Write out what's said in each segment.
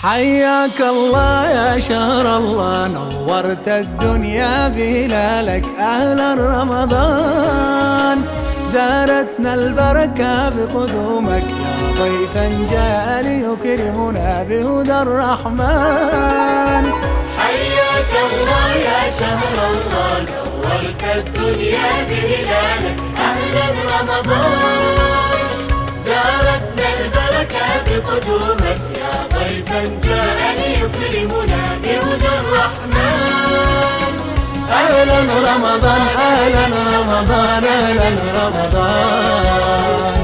حياك الله يا شهر الله، نورت الدنيا بهلالك. أهلا رمضان، زارتنا البركة بقدومك، يا ضيفا جاء ليكرمنا بهدى الرحمن. حياك الله يا شهر الله، نورت الدنيا بهلالك. أهلا رمضان، زارتنا البركة بقدومك، يا ضيفا جاء ليكرمنا بهدى الرحمن. أهلا رمضان، أهلا رمضان، أهلا رمضان.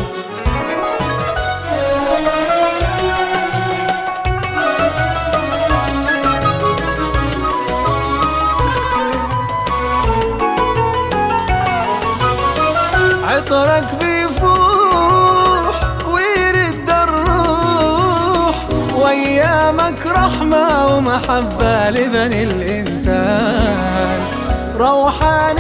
عطرك بيفوح ويرد الروح، وأيامك رحمة ومحبة لبني الإنسان. روحانيات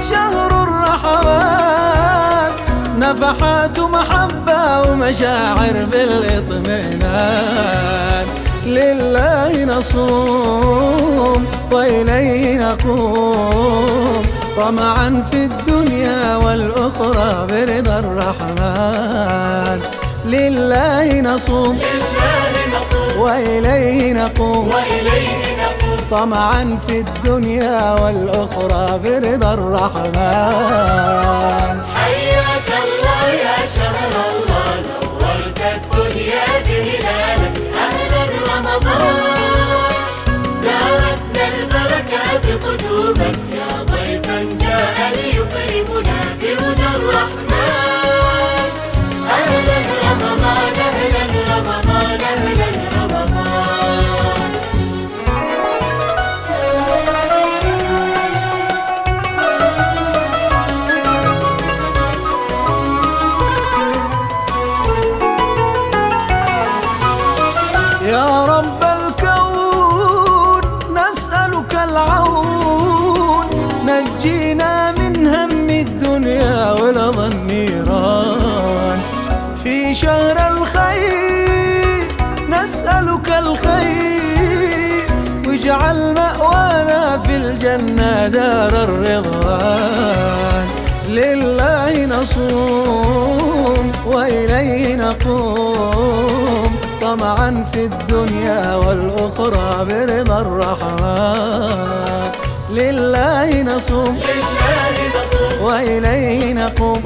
شهر الرحمات، نفحات محبة ومشاعر بالاطمئنان. لله نصوم وإليه نقوم، طمعا في الدنيا والأخرى برضا الرحمن. لله نصوم وإليه نقوم، طمعا في الدنيا والأخرى برضا الرحمن. حياك الله يا شهر الله، نورت الدنيا بهلالك. أهلا رمضان، زارتنا البركة بقدومك، يا ضيفا جاء ليكرمنا بهدى الرحمن. أهلا رمضان، أهلا رمضان، أهلا رمضان. يا رب الكون نسألك العون، نجينا من هم الدنيا ولظى النيران. في شهر الخير نسألك الخير، واجعل مأوانا في الجنة دار الرضوان. لله نصوم وإليه نقوم، طمعا في الدنيا والأخرى برضا الرحمن. لله نصوم وإليه نقوم،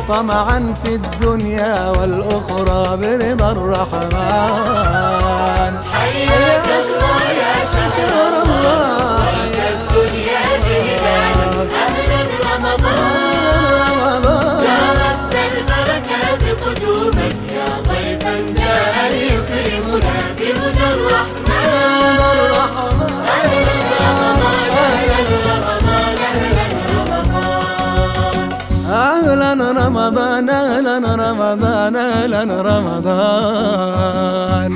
طمعا في الدنيا والأخرى برضا الرحمن. حياك الله يا شهر الله، نورت الدنيا بهلالك. أهلا رمضان، زارتنا البركة بقدومك، يا ضيفا جاء ليكرمنا بهدى الرحمن. أهلا رمضان، أهلا رمضان، أهلا رمضان. أهلا رمضان، أهلا رمضان، أهلا رمضان.